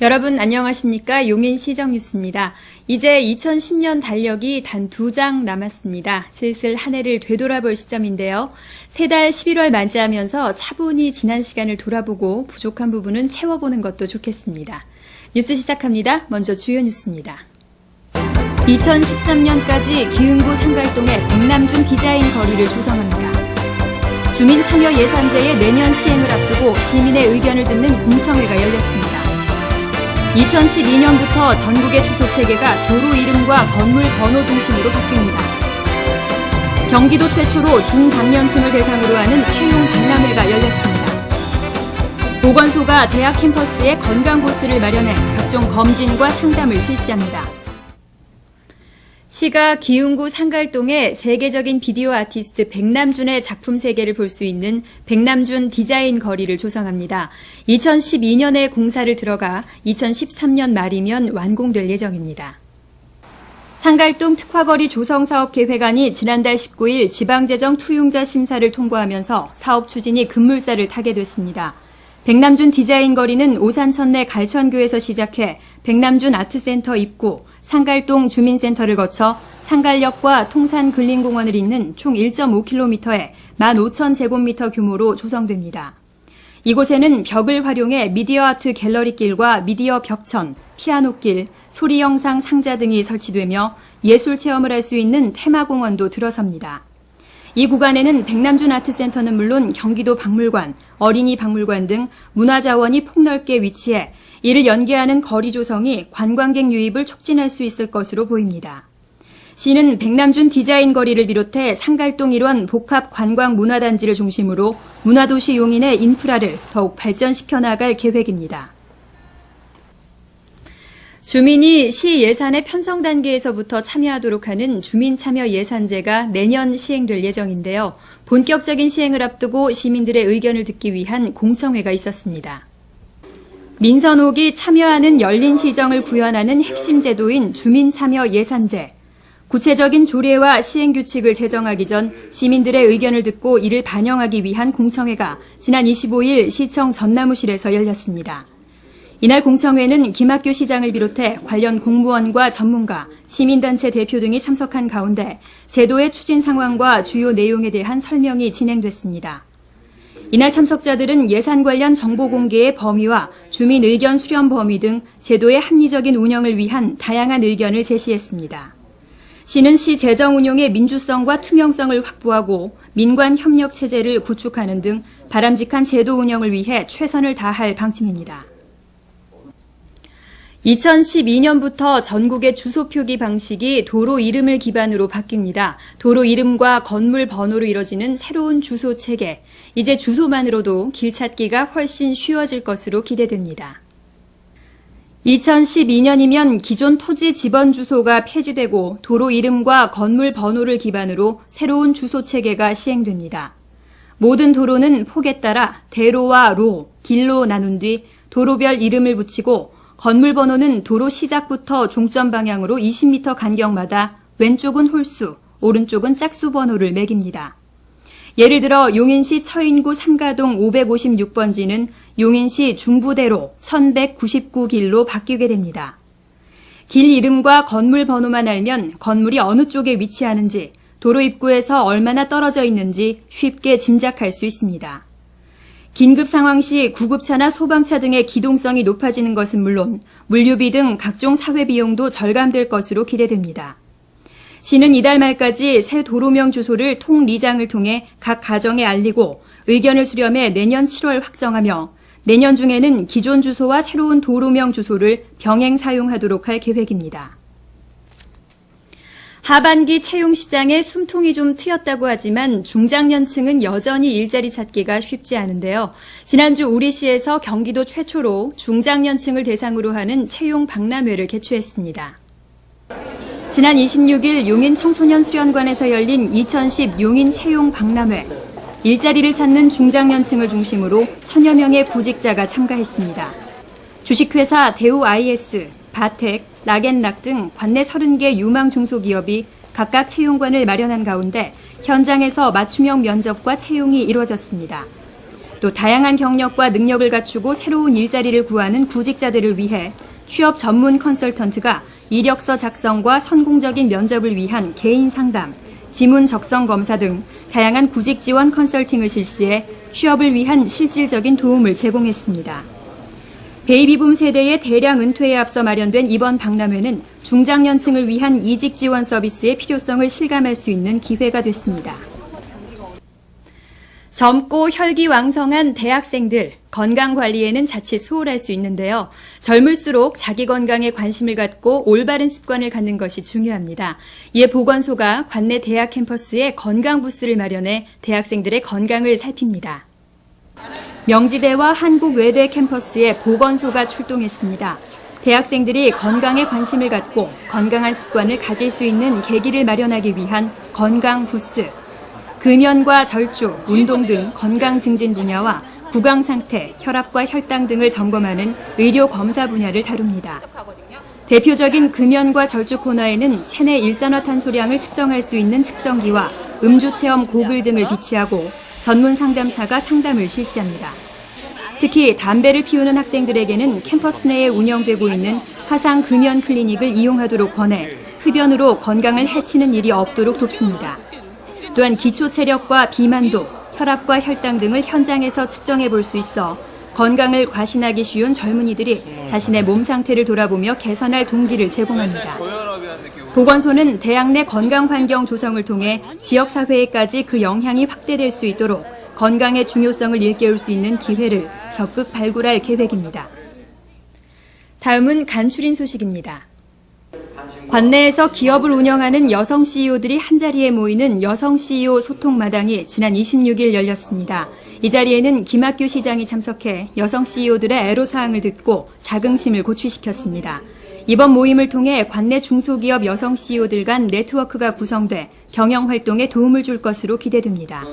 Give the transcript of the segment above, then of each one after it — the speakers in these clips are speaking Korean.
여러분 안녕하십니까? 용인시정 뉴스입니다. 이제 2010년 달력이 단 2장 남았습니다. 슬슬 한 해를 되돌아볼 시점인데요. 새 달 11월 맞이하면서 차분히 지난 시간을 돌아보고 부족한 부분은 채워보는 것도 좋겠습니다. 뉴스 시작합니다. 먼저 주요 뉴스입니다. 2013년까지 기흥구 상갈동에 백남준 디자인 거리를 조성합니다. 주민참여예산제의 내년 시행을 앞두고 시민의 의견을 듣는 공청회가 열렸습니다. 2012년부터 전국의 주소체계가 도로 이름과 건물 번호 중심으로 바뀝니다. 경기도 최초로 중장년층을 대상으로 하는 채용 박람회가 열렸습니다. 보건소가 대학 캠퍼스에 건강보스를 마련해 각종 검진과 상담을 실시합니다. 시가 기흥구 상갈동에 세계적인 비디오 아티스트 백남준의 작품 세계를 볼 수 있는 백남준 디자인 거리를 조성합니다. 2012년에 공사를 들어가 2013년 말이면 완공될 예정입니다. 상갈동 특화거리 조성사업계획안이 지난달 19일 지방재정 투용자 심사를 통과하면서 사업 추진이 급물살을 타게 됐습니다. 백남준 디자인 거리는 오산천 내 갈천교에서 시작해 백남준 아트센터 입구, 상갈동 주민센터를 거쳐 상갈역과 통산근린공원을 잇는 총 1.5km에 15,000제곱미터 규모로 조성됩니다. 이곳에는 벽을 활용해 미디어 아트 갤러리길과 미디어 벽천, 피아노길, 소리영상 상자 등이 설치되며 예술 체험을 할 수 있는 테마공원도 들어섭니다. 이 구간에는 백남준 아트센터는 물론 경기도 박물관, 어린이 박물관 등 문화자원이 폭넓게 위치해 이를 연계하는 거리 조성이 관광객 유입을 촉진할 수 있을 것으로 보입니다. 시는 백남준 디자인 거리를 비롯해 상갈동 일원 복합관광문화단지를 중심으로 문화도시 용인의 인프라를 더욱 발전시켜 나갈 계획입니다. 주민이 시 예산의 편성 단계에서부터 참여하도록 하는 주민참여예산제가 내년 시행될 예정인데요. 본격적인 시행을 앞두고 시민들의 의견을 듣기 위한 공청회가 있었습니다. 민선옥이 참여하는 열린 시정을 구현하는 핵심 제도인 주민참여예산제. 구체적인 조례와 시행규칙을 제정하기 전 시민들의 의견을 듣고 이를 반영하기 위한 공청회가 지난 25일 시청 전나무실에서 열렸습니다. 이날 공청회는 김학규 시장을 비롯해 관련 공무원과 전문가, 시민단체 대표 등이 참석한 가운데 제도의 추진 상황과 주요 내용에 대한 설명이 진행됐습니다. 이날 참석자들은 예산 관련 정보 공개의 범위와 주민 의견 수렴 범위 등 제도의 합리적인 운영을 위한 다양한 의견을 제시했습니다. 시는 시 재정 운용의 민주성과 투명성을 확보하고 민관 협력 체제를 구축하는 등 바람직한 제도 운영을 위해 최선을 다할 방침입니다. 2012년부터 전국의 주소 표기 방식이 도로 이름을 기반으로 바뀝니다. 도로 이름과 건물 번호로 이뤄지는 새로운 주소 체계. 이제 주소만으로도 길 찾기가 훨씬 쉬워질 것으로 기대됩니다. 2012년이면 기존 토지 지번 주소가 폐지되고 도로 이름과 건물 번호를 기반으로 새로운 주소 체계가 시행됩니다. 모든 도로는 폭에 따라 대로와 로, 길로 나눈 뒤 도로별 이름을 붙이고 건물 번호는 도로 시작부터 종점 방향으로 20m 간격마다 왼쪽은 홀수, 오른쪽은 짝수 번호를 매깁니다. 예를 들어 용인시 처인구 삼가동 556번지는 용인시 중부대로 1199길로 바뀌게 됩니다. 길 이름과 건물 번호만 알면 건물이 어느 쪽에 위치하는지, 도로 입구에서 얼마나 떨어져 있는지 쉽게 짐작할 수 있습니다. 긴급 상황 시 구급차나 소방차 등의 기동성이 높아지는 것은 물론 물류비 등 각종 사회 비용도 절감될 것으로 기대됩니다. 시는 이달 말까지 새 도로명 주소를 통리장을 통해 각 가정에 알리고 의견을 수렴해 내년 7월 확정하며 내년 중에는 기존 주소와 새로운 도로명 주소를 병행 사용하도록 할 계획입니다. 하반기 채용시장에 숨통이 좀 트였다고 하지만 중장년층은 여전히 일자리 찾기가 쉽지 않은데요. 지난주 우리시에서 경기도 최초로 중장년층을 대상으로 하는 채용 박람회를 개최했습니다. 지난 26일 용인 청소년 수련관에서 열린 2010 용인 채용 박람회. 일자리를 찾는 중장년층을 중심으로 1000여 명의 구직자가 참가했습니다. 주식회사 대우IS, 바텍, 락앤락 등 관내 30개 유망 중소기업이 각각 채용관을 마련한 가운데 현장에서 맞춤형 면접과 채용이 이루어졌습니다. 또 다양한 경력과 능력을 갖추고 새로운 일자리를 구하는 구직자들을 위해 취업 전문 컨설턴트가 이력서 작성과 성공적인 면접을 위한 개인 상담, 지문 적성 검사 등 다양한 구직 지원 컨설팅을 실시해 취업을 위한 실질적인 도움을 제공했습니다. 베이비붐 세대의 대량 은퇴에 앞서 마련된 이번 박람회는 중장년층을 위한 이직 지원 서비스의 필요성을 실감할 수 있는 기회가 됐습니다. 젊고 혈기왕성한 대학생들, 건강관리에는 자칫 소홀할 수 있는데요. 젊을수록 자기 건강에 관심을 갖고 올바른 습관을 갖는 것이 중요합니다. 이에 보건소가 관내 대학 캠퍼스에 건강부스를 마련해 대학생들의 건강을 살핍니다. 명지대와 한국외대 캠퍼스에 보건소가 출동했습니다. 대학생들이 건강에 관심을 갖고 건강한 습관을 가질 수 있는 계기를 마련하기 위한 건강부스. 금연과 절주, 운동 등 건강 증진 분야와 구강 상태, 혈압과 혈당 등을 점검하는 의료 검사 분야를 다룹니다. 대표적인 금연과 절주 코너에는 체내 일산화탄소량을 측정할 수 있는 측정기와 음주 체험 고글 등을 비치하고 전문 상담사가 상담을 실시합니다. 특히 담배를 피우는 학생들에게는 캠퍼스 내에 운영되고 있는 화상 금연 클리닉을 이용하도록 권해 흡연으로 건강을 해치는 일이 없도록 돕습니다. 또한 기초 체력과 비만도, 혈압과 혈당 등을 현장에서 측정해 볼 수 있어 건강을 과신하기 쉬운 젊은이들이 자신의 몸 상태를 돌아보며 개선할 동기를 제공합니다. 보건소는 대학 내 건강 환경 조성을 통해 지역사회에까지 그 영향이 확대될 수 있도록 건강의 중요성을 일깨울 수 있는 기회를 적극 발굴할 계획입니다. 다음은 간추린 소식입니다. 관내에서 기업을 운영하는 여성 CEO들이 한자리에 모이는 여성 CEO 소통마당이 지난 26일 열렸습니다. 이 자리에는 김학규 시장이 참석해 여성 CEO들의 애로사항을 듣고 자긍심을 고취시켰습니다. 이번 모임을 통해 관내 중소기업 여성 CEO들 간 네트워크가 구성돼 경영활동에 도움을 줄 것으로 기대됩니다.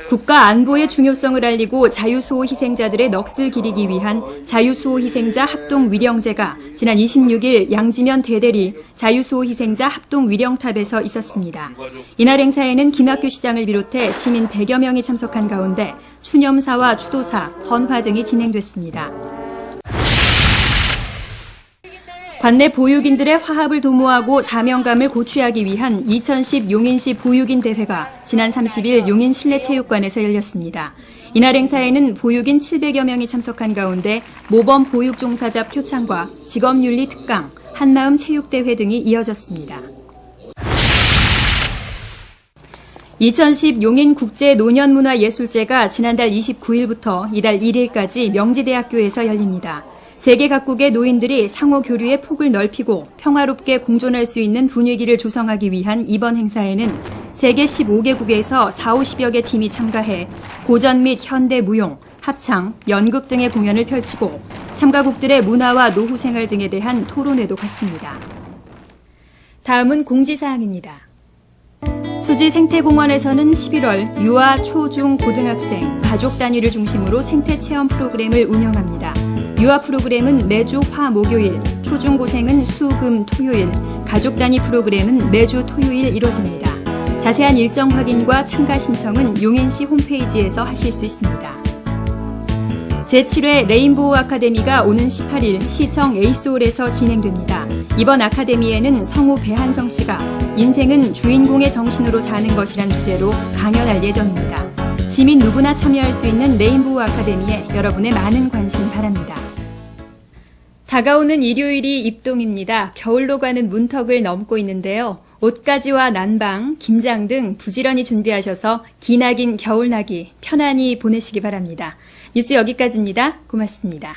국가 안보의 중요성을 알리고 자유수호 희생자들의 넋을 기리기 위한 자유수호 희생자 합동위령제가 지난 26일 양지면 대대리 자유수호 희생자 합동위령탑에서 있었습니다. 이날 행사에는 김학규 시장을 비롯해 시민 100여 명이 참석한 가운데 추념사와 추도사, 헌화 등이 진행됐습니다. 관내 보육인들의 화합을 도모하고 사명감을 고취하기 위한 2010 용인시 보육인 대회가 지난 30일 용인 실내체육관에서 열렸습니다. 이날 행사에는 보육인 700여 명이 참석한 가운데 모범 보육 종사자 표창과 직업윤리 특강, 한마음 체육대회 등이 이어졌습니다. 2010 용인 국제 노년문화예술제가 지난달 29일부터 이달 1일까지 명지대학교에서 열립니다. 세계 각국의 노인들이 상호 교류의 폭을 넓히고 평화롭게 공존할 수 있는 분위기를 조성하기 위한 이번 행사에는 세계 15개국에서 40~50여 개 팀이 참가해 고전 및 현대 무용, 합창, 연극 등의 공연을 펼치고 참가국들의 문화와 노후 생활 등에 대한 토론회도 갖습니다. 다음은 공지사항입니다. 수지 생태공원에서는 11월 유아, 초, 중, 고등학생, 가족 단위를 중심으로 생태체험 프로그램을 운영합니다. 유아 프로그램은 매주 화, 목요일, 초중고생은 수, 금, 토요일, 가족 단위 프로그램은 매주 토요일 이뤄집니다. 자세한 일정 확인과 참가 신청은 용인시 홈페이지에서 하실 수 있습니다. 제7회 레인보우 아카데미가 오는 18일 시청 에이스홀에서 진행됩니다. 이번 아카데미에는 성우 배한성 씨가 인생은 주인공의 정신으로 사는 것이란 주제로 강연할 예정입니다. 시민 누구나 참여할 수 있는 레인보우 아카데미에 여러분의 많은 관심 바랍니다. 다가오는 일요일이 입동입니다. 겨울로 가는 문턱을 넘고 있는데요. 옷가지와 난방, 김장 등 부지런히 준비하셔서 기나긴 겨울나기 편안히 보내시기 바랍니다. 뉴스 여기까지입니다. 고맙습니다.